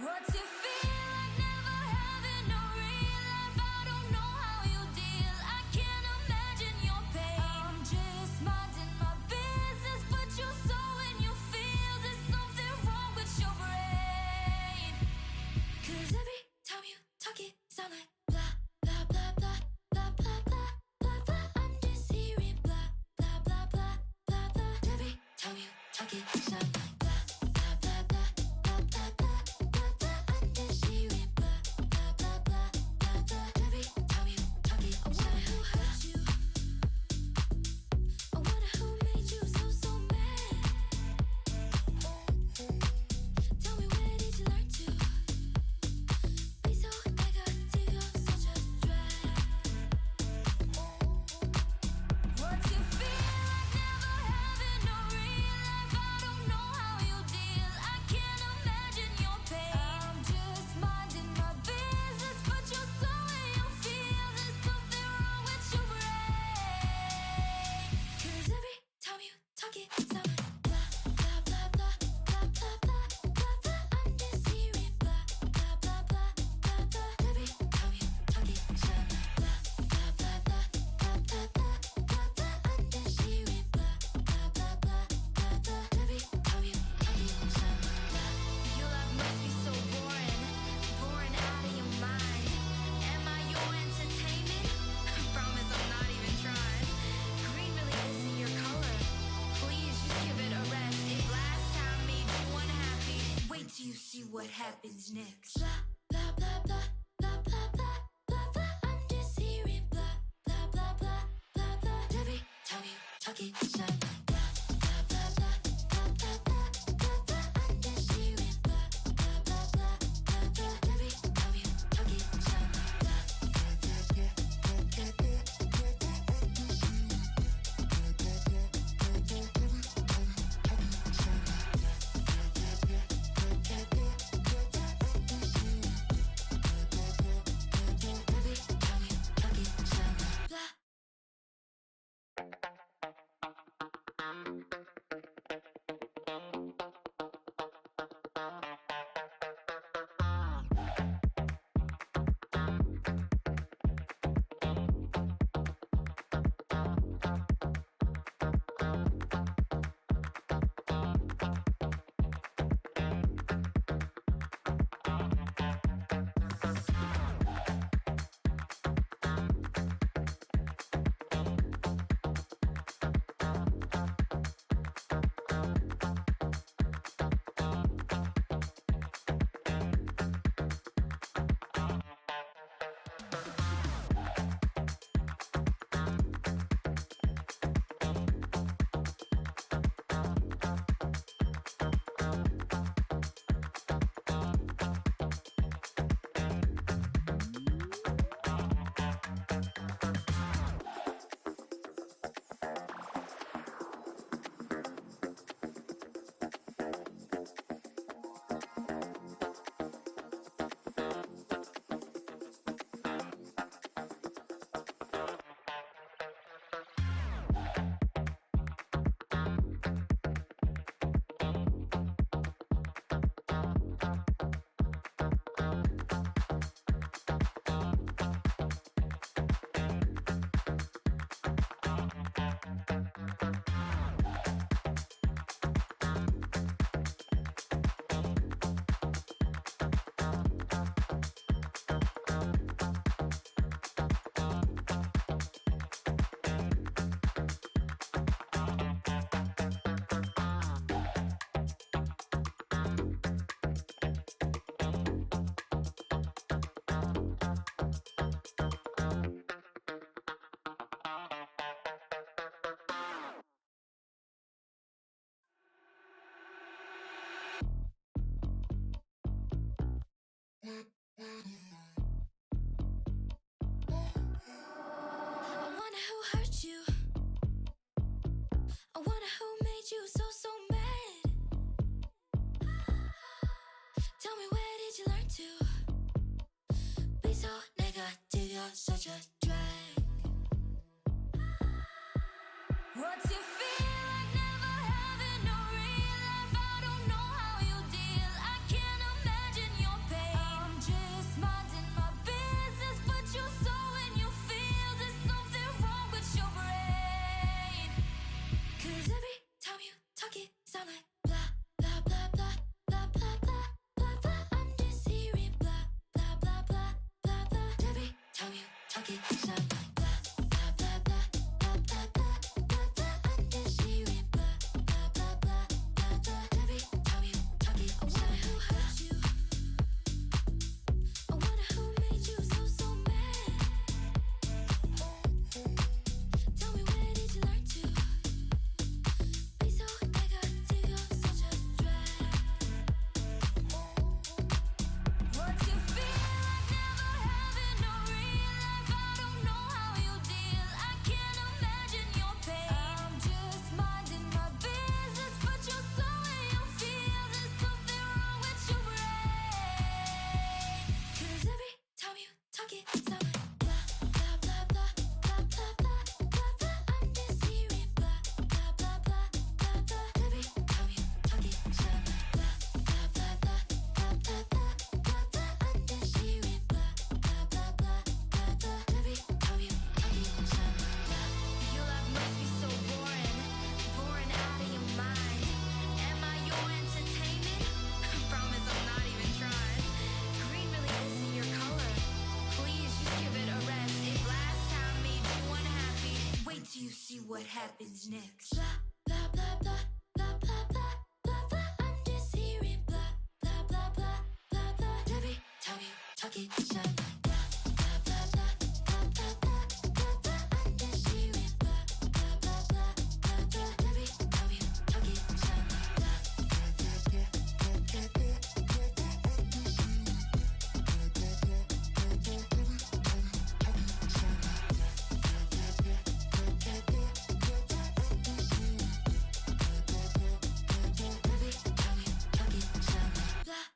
What's it feel like never having no real life? I don't know how you deal. I can't imagine your pain. I'm just minding my business, but you're so in your feels. There's something wrong with your brain. 'Cause every time you talk it sound like blah, blah, blah, blah, blah, blah, blah, blah, blah. I'm just hearing blah, blah, blah, blah, blah, blah. Every time you talk it sound like blah, blah, blah, blah, blah, blah, blah, blah, blah. I'm just hearing blah, blah, blah, blah, blah, blah. Every time you talk it sound like who hurt you? I wonder who made you so mad. Tell me, where did you learn to be so negative? You're such a drag. What's it feel like never having no real life? I don't know how you deal. I can't imagine your pain. I'm just minding my business, but you're so in your feels. There's something wrong with your brain. 'Cause every time you talk it sound like blah, blah, blah, blah, blah, blah, blah, blah, blah. I'm just hearing blah, blah, blah, blah, blah, blah. Every time you talk it sound like blah, blah, blah, blah, blah, blah, blah, blah, blah. I'm just hearing blah, blah, blah, blah, blah, blah. Every time you talk it sound like blah. Your life must be so boring, boring out of your mind. Am I your entertainment? I promise I'm not even trying. Green really isn't your color. Please just give it a rest. If last time made you unhappy, wait till you see what happens next. Blah, blah, blah, blah, blah, blah, blah, blah, blah. I'm just hearing blah, blah, blah, blah, blah, blah. Every time you talk it sound like blah, blah, blah, blah, blah, blah, blah, blah, blah. I'm just hearing blah, blah, blah, blah, blah, blah. Every time you talk it sound like blah, blah, blah, blah, blah, blah, blah, blah, blah. I'm just hearing blah, blah, blah, blah, blah. Every time you talk it sound like blah, blah, blah, blah, blah, blah, blah, blah, blah. I'm just hearing blah, blah, blah, blah, blah. Every time you talk it sound like blah. I wonder who hurt you. I wonder who made you so mad. Tell me, where did you learn to be so negative? You're such a drag. What's it feel like never having no real life? I don't know how you deal. I can't imagine your talk it, sound like blah, blah, blah, blah, blah, blah, blah, blah, blah. I'm just hearing blah, blah, blah, blah, blah, blah. Every time you talk it, I wonder who hurt you. I wonder who made you so, so mad. Tell me, where did you learn to be so negative? You're such a drag. What's your feel like never having no real life? I don't know how you deal. I can't imagine your pain. I'm just minding my business, but you're so in your feels. There's something wrong with your brain. 'Cause every time you talk it, sound like blah, blah, blah, blah, blah, blah, blah, blah, blah. I'm just hearing blah, blah, blah, blah, blah, blah. Every time you talk it, sound like blah, blah, blah, blah, blah, blah, blah, blah, blah. I'm just hearing blah, blah, blah, blah, blah, blah. Every time you talk it, sound like blah. Your life must be so boring, boring out of your mind. Am I your entertainment? I promise I'm not even trying. Green really isn't your color. Please just give it a rest. If last time made you unhappy, wait till you see what happens next. Blah, blah, blah, blah, blah, blah, blah, blah, blah. I'm just hearing blah, blah, blah, blah, blah, blah. Every time you talk it, sound like blah, blah, blah, blah, blah, blah, blah, blah, blah. I'm just hearing blah, blah, blah, blah, blah, blah. Every time you talk it, sound like blah, blah, blah, blah, blah, blah, blah, blah.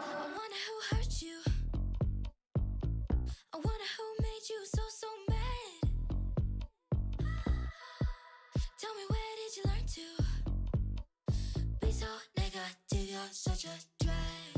I wonder who hurt you. I wonder who made you so, so mad. Tell me, where did you learn to be so negative? You're such a drag.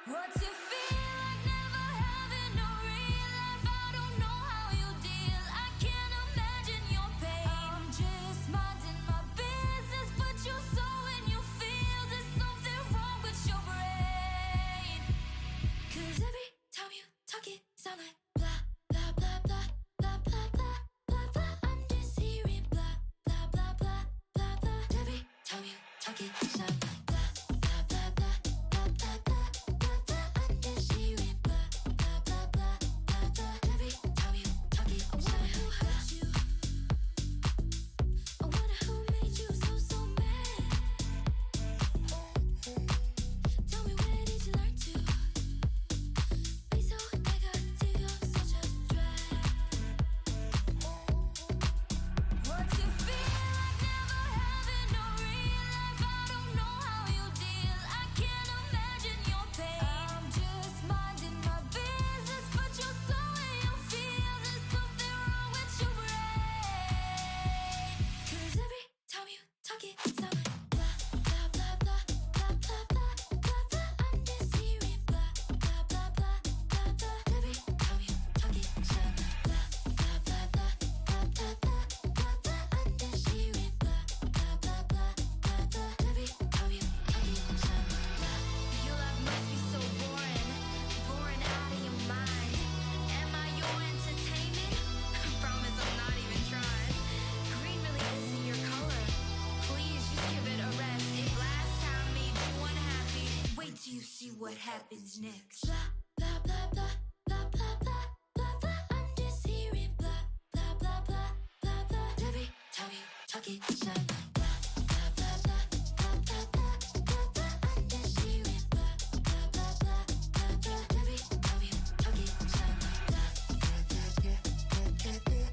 What's your feel like never having no real life? I don't know how you deal. I can't imagine your pain. I'm just minding my business, but you're so in your feels. There's something wrong with your brain. 'Cause every time you talk it, sound like blah, blah, blah, blah, blah, blah, blah, blah, blah. I'm just hearing blah, blah, blah, blah, blah, blah. Every time you talk it, sound like blah, blah, blah, blah, blah, blah, blah, blah, blah. I'm what happens next. Blah, blah, blah, blah, blah, blah, blah, blah, blah. I'm just hearing blah, blah, blah, blah, blah, blah. Every time you talk it sound like blah, blah, blah, blah, blah, blah, blah, blah, blah. I'm just hearing blah, blah, blah, blah, blah, blah. Every time you talk it sound like blah, blah, blah, blah, blah, blah, blah, blah.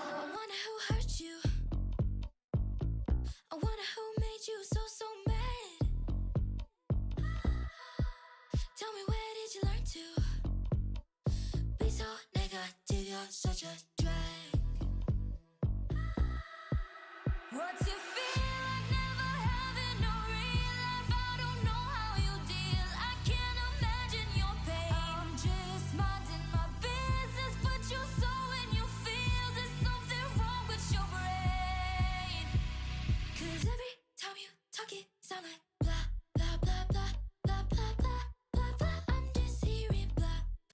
I wonder who hurt you. I wonder who made you so mad. Tell me, where did you learn to be so negative? You're such a drag. What's it feel like never having no real life? I don't know how you deal. I can't imagine your pain. I'm just minding my business, but you're so in your feels. There's something wrong with your brain. 'Cause every time you talk it sound like